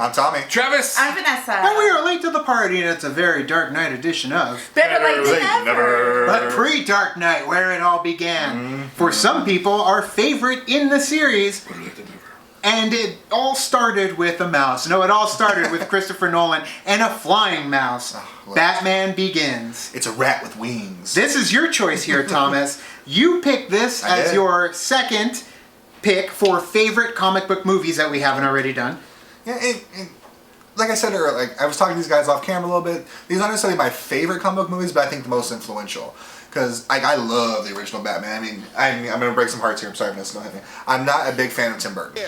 I'm Tommy. Travis. I'm Vanessa. And we are late to the party, and it's a very Dark Knight edition of Better late than never. But pre-Dark Knight, where it all began. For some people, our favorite in the series. And it all started with a mouse. No, it all started with Christopher Nolan and a flying mouse. Batman Begins. It's a rat with wings. This is your choice here, Thomas. You picked this as your second pick for favorite comic book movies that we haven't already done. Yeah, like I said earlier, like I was talking to these guys off camera a little bit. These aren't necessarily my favorite comic book movies, but I think the most influential. Because I love the original Batman. I'm going to break some hearts here. I'm sorry, Vanessa. Go ahead. I'm not a big fan of Tim Burton.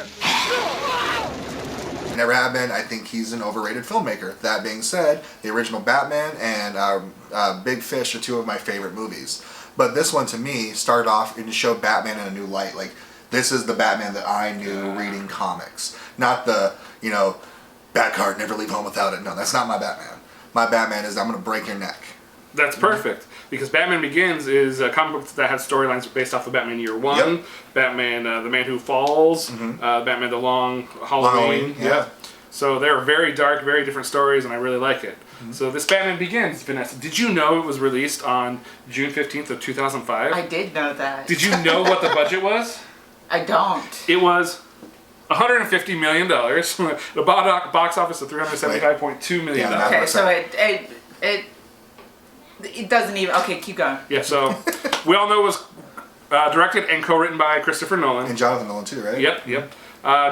Never have been. I think he's an overrated filmmaker. That being said, the original Batman and Big Fish are two of my favorite movies. But this one, to me, started off and showed Batman in a new light. Like, this is the Batman that I knew reading comics. Not the, bad card, never leave home without it. No, that's not my Batman. My Batman is, I'm going to break your neck. That's perfect. Because Batman Begins is a comic book that has storylines based off of Batman Year One, Yep. Batman The Man Who Falls, Batman The Long Halloween. Yeah. So they're very dark, very different stories, and I really like it. So this Batman Begins, Vanessa, did you know it was released on June 15th of 2005? I did know that. Did you know what the budget was? I don't. It was $150 million. The box office of $375.2 million. Yeah, Okay, so it doesn't even... Okay, keep going. Yeah, so we all know it was directed and co-written by Christopher Nolan. And Jonathan Nolan, too, right? Yep.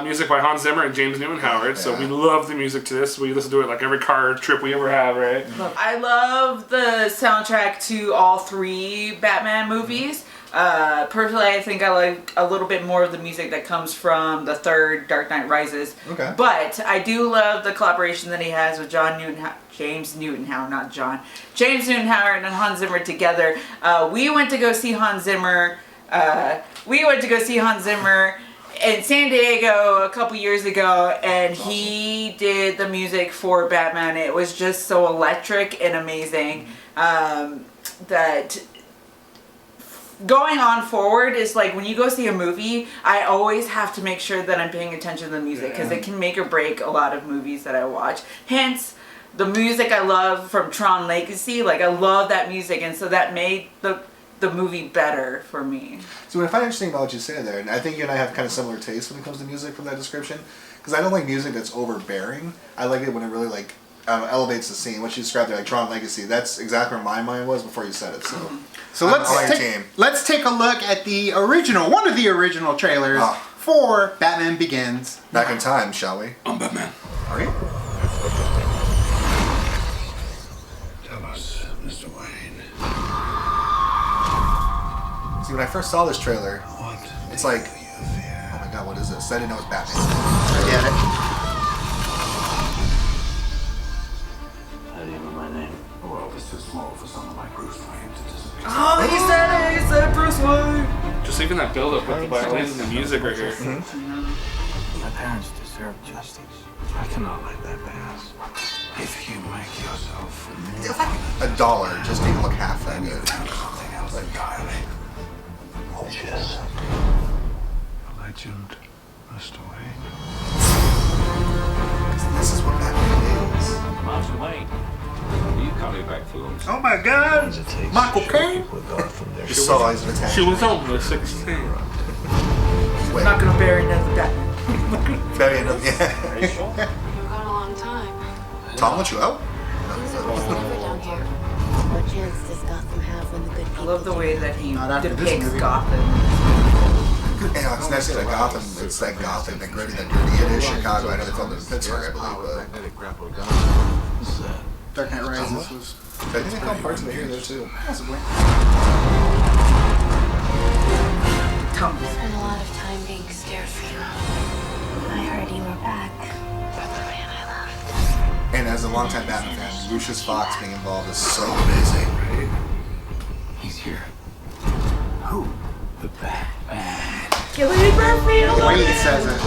Music by Hans Zimmer and James Newton Howard. So we love the music to this. We listen to it like every car trip we ever have, right? I love the soundtrack to all three Batman movies. Personally, I think I like a little bit more of the music that comes from the third Dark Knight Rises. Okay. But I do love the collaboration that he has with James Newton Howard and Hans Zimmer together. We went to go see Hans Zimmer in San Diego a couple years ago, and he did the music for Batman. It was just so electric and amazing that going on forward is like when you go see a movie, I always have to make sure that I'm paying attention to the music because it can make or break a lot of movies that I watch. Hence, the music I love from Tron Legacy, like I love that music, and so that made the movie better for me. So what I find interesting about what you say there, and I think you and I have kind of similar tastes when it comes to music from that description, because I don't like music that's overbearing. I like it when it really elevates the scene. What you described there, like Tron Legacy, that's exactly where my mind was before you said it. So let's take a look at one of the original trailers for Batman Begins. Back in time, shall we? I'm Batman. Are you? Tell us, Mr. Wayne. See, when I first saw this trailer, it's like, oh my god, what is this? I didn't know it was Batman. I get it. How do you know my name? The world is too small for someone like Bruce Wayne to disappear. Oh, he said Bruce Wayne. Just even that build-up with the violins and the music right here. My parents deserve justice. I cannot let that pass. If you make yourself $1 just didn't look half that good. something else entirely. Yes. A legend, Mr. Wayne. This is what Batman is. Martin Wayne, you coming back for long? Oh my God! Michael Caine? You saw eyes of attack. She was almost 16. I'm not gonna bury another Batman. Bury another, Are you sure? You've gone a long time. Tom, let you out? Things are different down here. What chance does Gotham have when the good people I love the way that he Not after this depicts movie. Gotham. Yeah, it's nice that Gotham, it's that Gotham, that gritty, that dirty. It is Chicago. I know they filmed it in Pittsburgh, I believe, but Dark Knight Rises was I think they filmed parts of it here, there too. possibly. Thomas. Spent a lot of time being scared for you. I heard you were back. That's the man I loved. And as a longtime Batman fan, Lucius Fox being involved is so amazing. He's here. Who? The Batman. Cillian Murphy. The way he says it.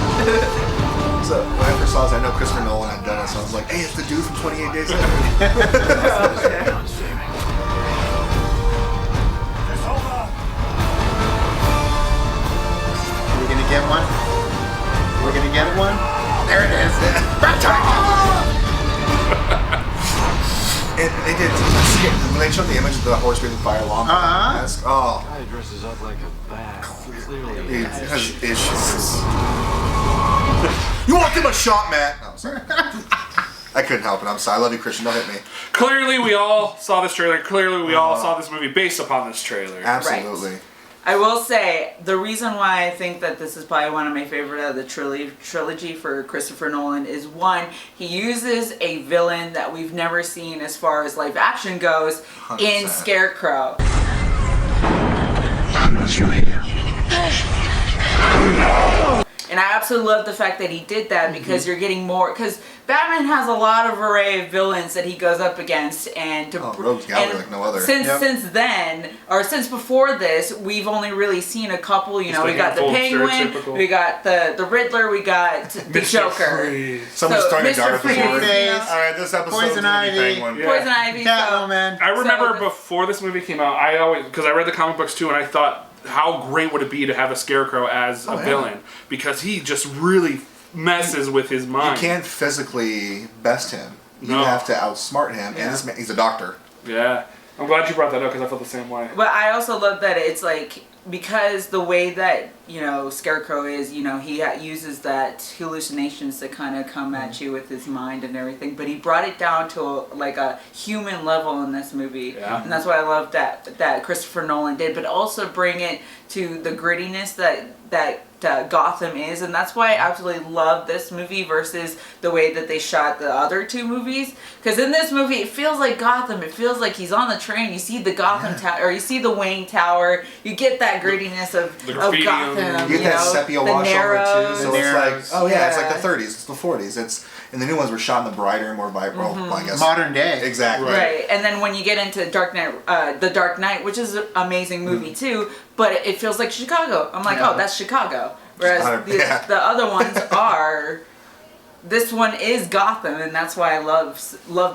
So when I first saw this, I know Christopher Nolan had done it, so I was like, hey, it's the dude from 28 Days Later. Are we gonna get one? We're gonna get one? there it is. And they did when they showed the image of the horse breathing fire alarm. Mask. Oh, Guy dresses up like a bat. Clearly a he bat. has issues. You won't give him a shot, Matt. No, I'm sorry. I couldn't help it. I'm sorry. I love you, Christian. Don't hit me. Clearly, we all saw this trailer. Clearly, we all saw this movie based upon this trailer. Absolutely. I will say, the reason why I think that this is probably one of my favorite out of the trilogy for Christopher Nolan is, one, he uses a villain that we've never seen as far as live action goes 100%. in Scarecrow. And I absolutely love the fact that he did that, because you're getting more, because Batman has a lot of array of villains that he goes up against, and Rogues Gallery like no other. Since then, or since before this, we've only really seen a couple. You know, we got the Penguin, we got the Riddler, we got the Joker. Someone's So, throwing a Mr. dart at the Freeze, board. you know. All right, this episode Poison is gonna be Ivy. Penguin. Poison Ivy. Catwoman. I remember So- before this movie came out, because I read the comic books too, and I thought, how great would it be to have a Scarecrow as a villain? Because he just really messes with his mind. You can't physically best him. You No. have to outsmart him, and this man, he's a doctor. Yeah. I'm glad you brought that up, because I felt the same way. But I also love that it's like, because the way that, you know, Scarecrow is, you know, he uses that hallucinations to kind of come at you with his mind and everything, but he brought it down to like a human level in this movie. Yeah. And that's what I love that Christopher Nolan did, but also bring it to the grittiness that Gotham is, and that's why I absolutely love this movie versus the way that they shot the other two movies. Because in this movie, it feels like Gotham. It feels like he's on the train. You see the Gotham Tower, or you see the Wayne Tower. You get that grittiness of graffiti on Gotham. the- You get that sepia wash over it too, so it's like, narrows. oh yeah, it's like Yeah. the 30s, it's the 40s. And the new ones were shot in the brighter and more vibrant. Well, I guess Modern day. exactly. Right, and then when you get into The Dark Knight, which is an amazing movie too, but it feels like Chicago. I'm like, Yeah. oh, that's Chicago. Whereas Yeah. the other ones are, this one is Gotham, and that's why I love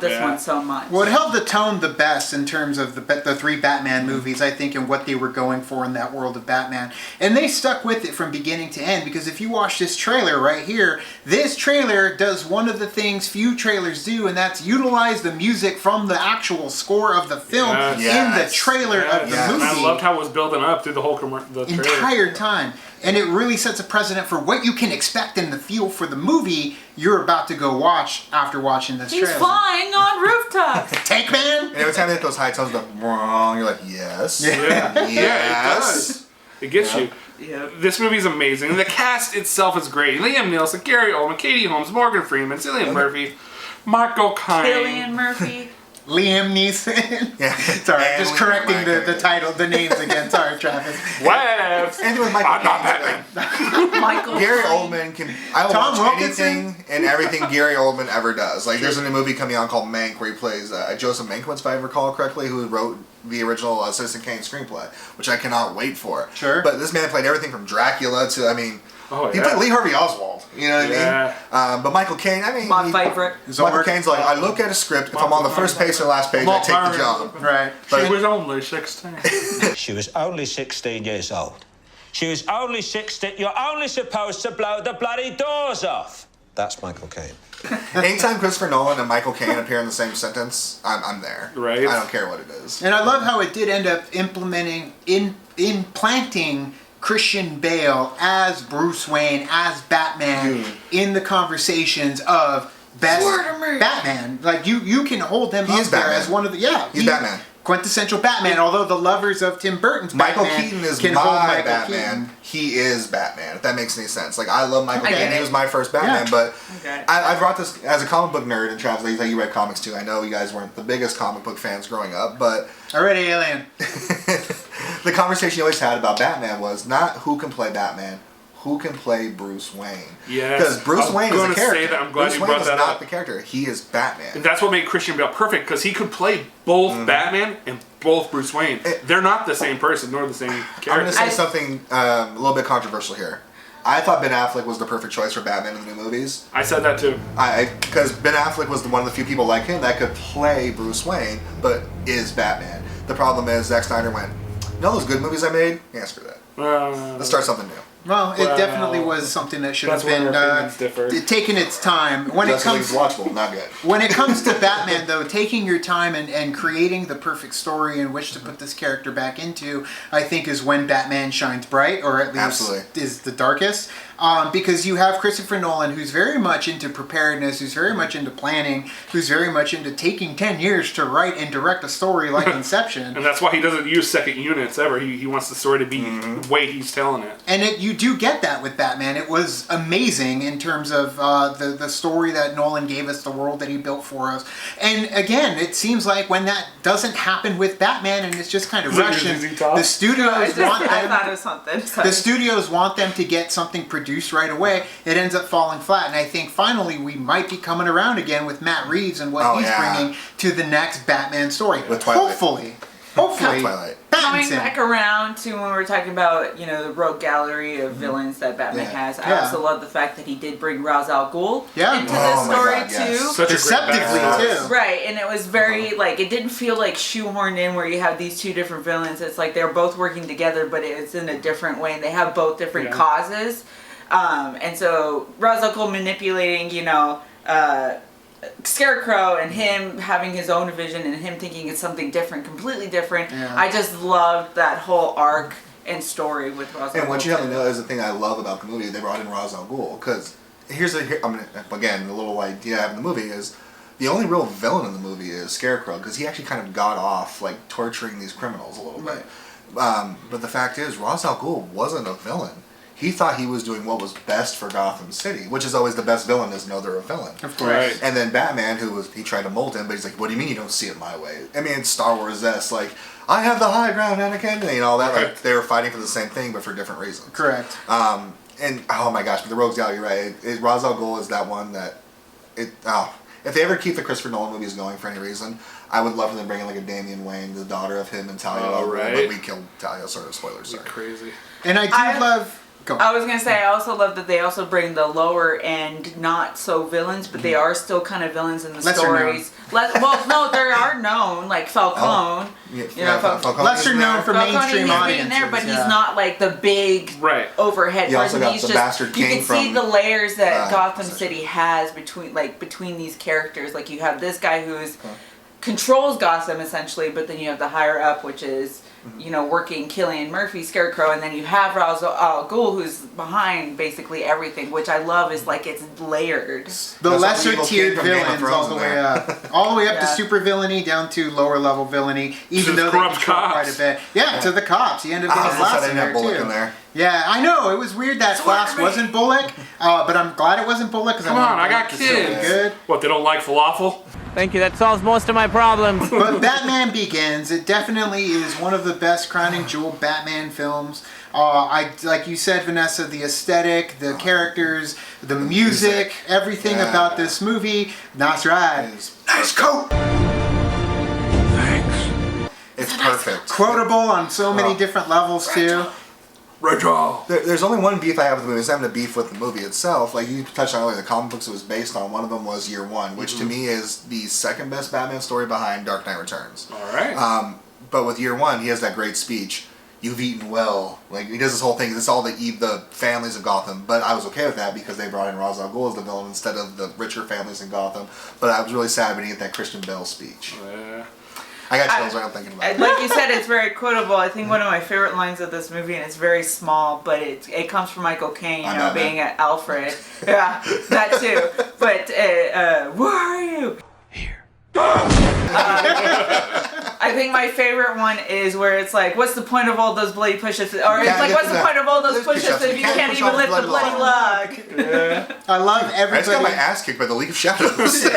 this Yeah. one so much. Well, it held the tone the best in terms of the three Batman movies, I think, and what they were going for in that world of Batman. And they stuck with it from beginning to end, because if you watch this trailer right here, this trailer does one of the things few trailers do, and that's utilize the music from the actual score of the film Yes. in the Yes. trailer of the Yes. And I movie. loved how it was building up through the whole the trailer. Entire time. And it really sets a precedent for what you can expect in the feel for the movie you're about to go watch after watching this He's trailer. flying on rooftops. Tank Man? And every time they hit those high tones, wrong, you're like, yes. Yeah. Yes. Yeah, it does. It gets you. Yeah. This movie's amazing. The cast itself is great. Liam Neeson, Gary Oldman, Katie Holmes, Morgan Freeman, Cillian Murphy, Michael Caine. Cillian Murphy. Liam Neeson. Yeah. Sorry, And just we- correcting Michael. the title, the names again. Sorry, Travis. Laughs. And with Michael I'm not Caine, Batman. Michael Gary Caine. Oldman can. I will Tom watch Wilkinson? anything and everything Gary Oldman ever does. Like, there's a new movie coming out called Mank where he plays Joseph Mankiewicz, if I recall correctly, who wrote the original Citizen Kane screenplay, which I cannot wait for. Sure. But this man played everything from Dracula to, I mean, Oh, he yeah. played Lee Harvey Oswald. You know what Yeah. I mean? But Michael Caine, I mean, My favorite. Michael Caine's like, I look at a script. If I'm on the first page or last page, I take the job. Right. She was only 16. She was only 16 years old. She was only 16. You're only supposed to blow the bloody doors off. That's Michael Caine. Anytime Christopher Nolan and Michael Caine appear in the same sentence, I'm there. Right. I don't care what it is. And I love how it did end up implanting Christian Bale as Bruce Wayne, as Batman, in the conversations of best Batman. Like, you can hold him He up is there Batman. as one of the, He's Batman. Quintessential Batman, although the lovers of Tim Burton's Michael Batman Keaton is can hold my Michael Batman. Keaton. He is Batman, if that makes any sense. Like, I love Michael I get Keaton. He it. was my first Batman, Yeah. but Okay. I brought this as a comic book nerd, and Travis, like you read comics too. I know you guys weren't the biggest comic book fans growing up, but Already alien. the conversation you always had about Batman was not who can play Batman, who can play Bruce Wayne. Yes. Because Bruce I was Wayne is a gonna say character. that. I'm glad Bruce you Wayne brought is that not up. the character. He is Batman. And that's what made Christian Bale perfect, because he could play both Batman and both Bruce Wayne. They're not the same person, nor the same I'm going character. to say something a little bit controversial here. I thought Ben Affleck was the perfect choice for Batman in the new movies. I said that too. Because Ben Affleck was one of the few people like him that could play Bruce Wayne, but is Batman. The problem is Zack Snyder went, you know those good movies I made? Yeah, screw that. Let's start something new. Well, it definitely was something that should have That's where been our opinions differ. taken its time. When it Justice League's comes watchable, not good. when it comes to Batman, though, taking your time and creating the perfect story in which to put this character back into, I think is when Batman shines bright, or at least Absolutely. is the darkest. Because you have Christopher Nolan, who's very much into preparedness, who's very much into planning, who's very much into taking 10 years to write and direct a story like Inception. And that's why he doesn't use second units ever. He wants the story to be the way he's telling it. And you do get that with Batman. It was amazing in terms of the story that Nolan gave us, the world that he built for us. And again, it seems like when that doesn't happen with Batman and it's just kind of Russian, the studios want I them. thought of something. Sorry. The studios want them to get something produced right away. It ends up falling flat, and I think finally we might be coming around again with Matt Reeves and what he's bringing to the next Batman story. With Twilight. Hopefully, Twilight. Coming back around to when we're talking about, the rogue gallery of villains that Batman has, I also love the fact that he did bring Ra's al Ghul into the story too. Such a Deceptively too. Right, and it was very, it didn't feel like shoehorned in where you have these two different villains. It's like they're both working together, but it's in a different way, and they have both different causes. And so Ra's al Ghul manipulating, Scarecrow and him having his own vision and him thinking it's something different, completely different. Yeah. I just loved that whole arc and story with Ra's al Ghul. And what you have to know is the thing I love about the movie. They brought in Ra's al Ghul because again, the little idea I have in the movie is the only real villain in the movie is Scarecrow because he actually kind of got off torturing these criminals a little bit. But the fact is, Ra's al Ghul wasn't a villain. He thought he was doing what was best for Gotham City, which is always the best villain is know they're a villain. Of course. Right. And then Batman, he tried to mold him, but he's like, what do you mean you don't see it my way? I mean, it's Star Wars-esque, I have the high ground, Anakin, and all that. They were fighting for the same thing, but for different reasons. Correct. And, oh my gosh, but the Rogues Gallery, right? Ra's al Ghul is that one that, if they ever keep the Christopher Nolan movies going for any reason, I would love for them to bring in a Damian Wayne, the daughter of him and Talia. But we killed Talia, sort of spoilers. Sorry. Crazy. And I love... I was going to say, I also love that they also bring the lower end, not so villains, but they are still kind of villains in the stories. No, there are known, like Falcone. Falcone. Lesser known for mainstream audiences. There, but he's not like the big overhead he person. Also He's got the just, Bastard you King can see the layers that Gotham essentially. City has between these characters. Like you have this guy who's controls Gotham essentially, but then you have the higher up, which is working Cillian Murphy, Scarecrow, and then you have Ra's al Ghul, who's behind basically everything, which I love is it's layered. The lesser tiered villains all the way up. All the way up to super villainy down to lower level villainy, even though they control quite a bit. Yeah, to the cops. He ended up getting Glass in there too. There. Yeah, I know. It was weird that Glass wasn't Bullock, but I'm glad it wasn't Bullock because I got kids. Good. What, they don't like falafel? Thank you, that solves most of my problems. But Batman Begins, it definitely is one of the best crowning jewel Batman films. Like you said, Vanessa, the aesthetic, the characters, the music, everything about this movie. That's right. Nice coat! Thanks. It's perfect. Quotable on so many different levels, too. Retro. There's only one beef I have with the movie. It's having a beef with the movie itself. Like you touched on earlier, the comic books it was based on. One of them was Year One, which to me is the second best Batman story behind Dark Knight Returns. All right. But with Year One, he has that great speech. You've eaten well. He does this whole thing. It's all the families of Gotham. But I was okay with that because they brought in Ra's al Ghul as the villain instead of the richer families in Gotham. But I was really sad when he get that Christian Bale speech. Yeah. I got chills right now thinking about it. Like you said, it's very quotable. I think one of my favorite lines of this movie, and it's very small, but it comes from Michael Caine, being Alfred. Yeah, that too. But, where are you? Here. I think my favorite one is where it's like, what's the point of all those bloody push-ups? Or it's like, what's the point of all those push-ups if you can't even lift the bloody log? Yeah. I love everybody. I just got my ass kicked by the League of Shadows.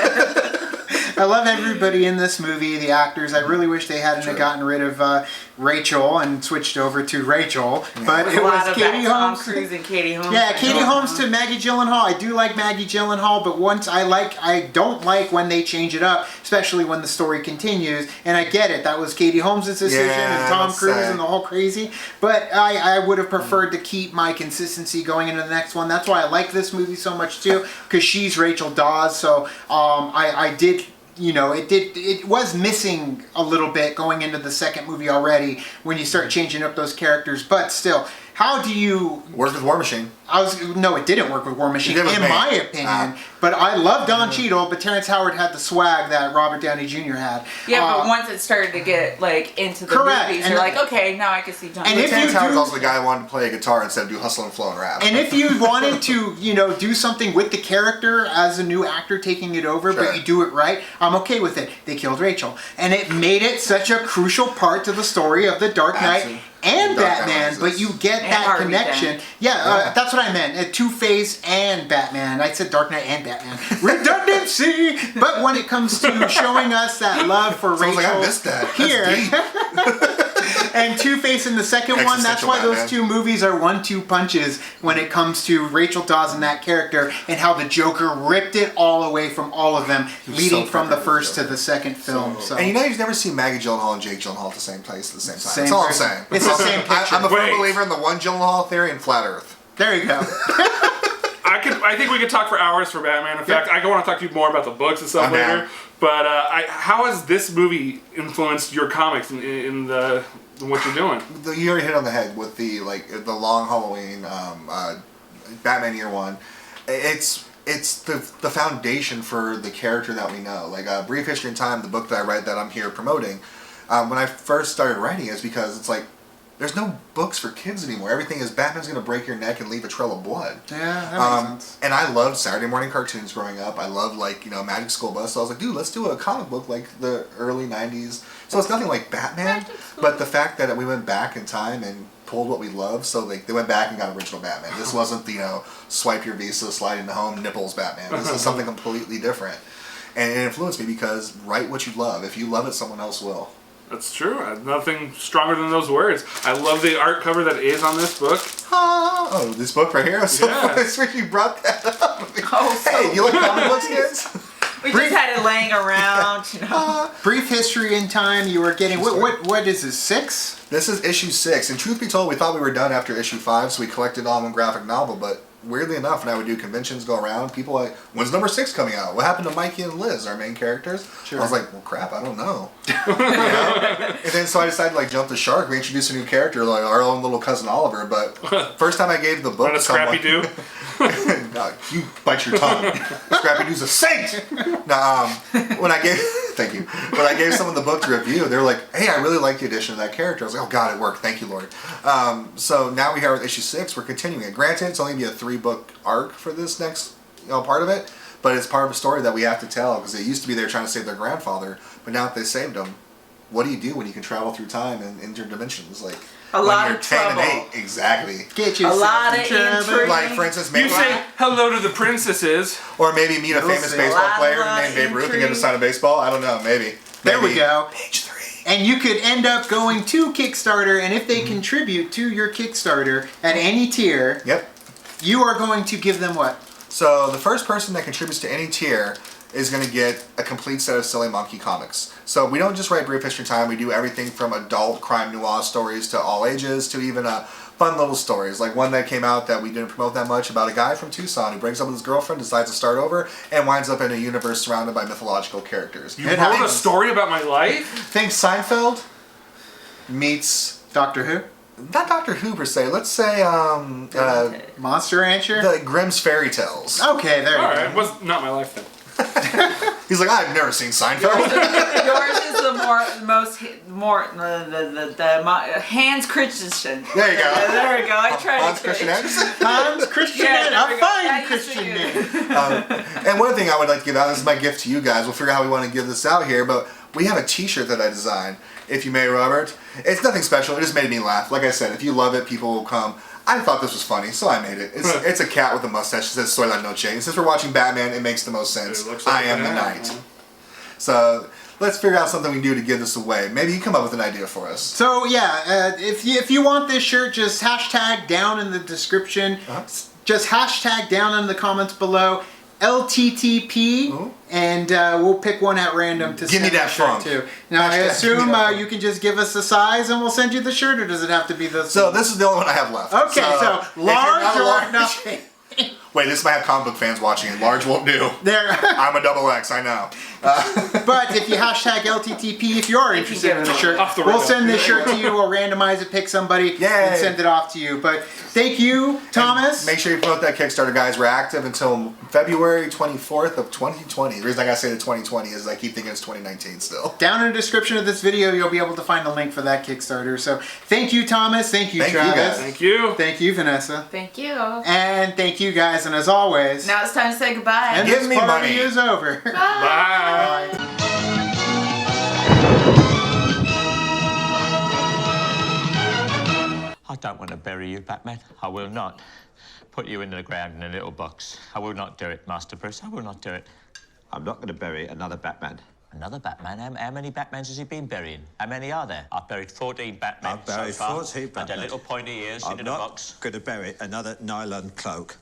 I love everybody in this movie, the actors. I really wish they hadn't gotten rid of Rachel and switched over to Rachel. But it was Katie Holmes. Tom Cruise and Katie Holmes. Yeah, Katie Holmes to Maggie Gyllenhaal. I do like Maggie Gyllenhaal, but I don't like when they change it up, especially when the story continues. And I get it. That was Katie Holmes' decision and Tom Cruise and the whole crazy. But I would have preferred to keep my consistency going into the next one. That's why I like this movie so much too, because she's Rachel Dawes. So I did. It was missing a little bit going into the second movie already when you start changing up those characters, but still, how do you Work with War Machine. No, it didn't work with War Machine, It did with in me. my opinion. But I love Don Cheadle, but Terrence Howard had the swag that Robert Downey Jr. had. Yeah, but once it started to get like into the Correct. movies, And you're the- like, okay, now I can see John. And if Terrence you Howard's do- also the guy who wanted to play a guitar instead of do hustle and flow and rap. And if you wanted to, do something with the character as a new actor taking it over, Sure. but you do it right, I'm okay with it. They killed Rachel. And it made it such a crucial part to the story of The Dark Knight Absolutely. and Dark Knight Batman, Rises. but you get And that Harvey connection. Dent. Yeah, that's what I meant. Two-Face and Batman. I said Dark Knight and Batman. Redundancy! But when it comes to showing us that love for So I was Rachel like, I missed that. That's here, deep. and Two-Face in the second one, that's Existential why those Batman. two movies are 1-2 punches when it comes to Rachel Dawes and that character, and how the Joker ripped it all away from all of them, leading so from the perfect, first to Joker. the second film. So And you've never seen Maggie Gyllenhaal and Jake Gyllenhaal at the same place at the same time. Same That's all I'm person. saying. It's the same picture. I'm a firm Wait. believer in the one Gyllenhaal theory and flat Earth. there you go. I think we could talk for hours for Batman. In fact, I want to talk to you more about the books and stuff I'm later. down. But how has this movie influenced your comics in what you're doing? You already hit on the head with the Long Halloween, Batman Year One. It's the foundation for the character that we know. Like Brief History in Time, the book that I read that I'm here promoting. When I first started writing, it's because it's like there's no books for kids anymore. Everything is Batman's gonna break your neck and leave a trail of blood. Yeah, that makes sense. And I loved Saturday morning cartoons growing up. I loved Magic School Bus. So I was like, dude, let's do a comic book like the early '90s. So it's nothing like Batman, but the fact that we went back in time and pulled what we love. So they went back and got original Batman. This wasn't the swipe your Visa, slide into home, nipples Batman. This is something completely different. And it influenced me because write what you love. If you love it, someone else will. That's true. Nothing stronger than those words. I love the art cover that is on this book. Oh, this book right here? So Yeah. I swear you brought that up. Oh, so Hey, you like comic books, kids? we just had it laying around, Brief History in Time, you were getting, what is this, 6? This is issue 6, and truth be told, we thought we were done after issue 5, so we collected all in one graphic novel, but weirdly enough, when I would do conventions, go around, people are like, when's number 6 coming out? What happened to Mikey and Liz, our main characters? Sure. I was like, well, crap, I don't know. And then so I decided to jump the shark. We introduced a new character, like our own little cousin Oliver, but first time I gave the book Not a to someone... Scrappy Doo. No, you bite your tongue. Scrappy Doo's a saint. No, when I gave, thank you. When I gave someone the book to review, they were like, "Hey, I really like the addition of that character." I was like, "Oh God, it worked. Thank you, Lord." So now we have issue 6. We're continuing it. Granted, it's only gonna be a 3-book arc for this next, part of it, but it's part of a story that we have to tell because they used to be there trying to save their grandfather, but now that they saved him, what do you do when you can travel through time and interdimensions? Like A when lot you're of 10 trouble. and 8, exactly. Get A yourself lot in of trouble. intrigue. Like for instance, You maybe say hello to the princesses. or maybe meet a famous see. baseball La player la named Babe Ruth and get him to intrigue. sign a baseball. I don't know. Maybe. There we Maybe. go. Page 3. And you could end up going to Kickstarter, and if they contribute to your Kickstarter at any tier, Yep. you are going to give them what? So the first person that contributes to any tier is going to get a complete set of Sillie Monkie Comics. So we don't just write Brief History Time. We do everything from adult crime noir stories to all ages to even fun little stories. Like one that came out that we didn't promote that much about a guy from Tucson who breaks up with his girlfriend, decides to start over, and winds up in a universe surrounded by mythological characters. You wrote a story about my life? Think Seinfeld meets... Doctor Who? Not Doctor Who per se. Let's say Monster Rancher? the Grimm's Fairy Tales. Okay, there you All go. right, was not my life then. He's like, I've never seen Seinfeld. Yours is the Hans Christensen. There you go. There we go. I tried Hans to Christian Andersen. Hans Christian, Yeah, there we a go. fine Yeah, Christian yes, we name. And one thing I would like to give out, this is my gift to you guys. We'll figure out how we want to give this out here, but we have a t-shirt that I designed, if you may, Robert. It's nothing special. It just made me laugh. Like I said, if you love it, people will come. I thought this was funny, so I made it. It's a cat with a mustache that says Soy La Noche. Since we're watching Batman, it makes the most sense. It looks like I am the Batman. knight. So let's figure out something we can do to give this away. Maybe you come up with an idea for us. So yeah, if you want this shirt, just hashtag down in the description. Just hashtag down in the comments below LTTP, and we'll pick one at random to Give me send that the shirt funk. to. Now I Hashtag assume give me that funk. you can just give us the size and we'll send you the shirt, or does it have to be the? So this is the only one I have left. Okay, so if you're large not or large- nothing. Wait, this might have comic book fans watching it. Large won't do. There. I'm a double X, I know. But if you hashtag LTTP, if you are interested in the shirt, Off the we'll rip. send this shirt to you. We'll randomize it, pick somebody, Yay. and send it off to you. But thank you, Thomas. Make sure you promote that Kickstarter, guys. We're active until February 24th of 2020. The reason I gotta say the 2020 is I keep thinking it's 2019 still. Down in the description of this video, you'll be able to find the link for that Kickstarter. So thank you, Thomas. Thank you, Thank you, Travis. guys. Thank you. Thank you, Vanessa. Thank you. And thank you, guys. And as always, Now it's time to say goodbye. and Give this me party money. is over. Bye. I don't want to bury you, Batman. I will not put you in the ground in a little box. I will not do it, Master Bruce. I will not do it. I'm not going to bury another Batman. Another Batman? How many Batmans has he been burying? How many are there? I've buried 14 Batmen I've buried so far. 14 Batmen. And their little pointy ears I'm in a not box. going to bury another nylon cloak.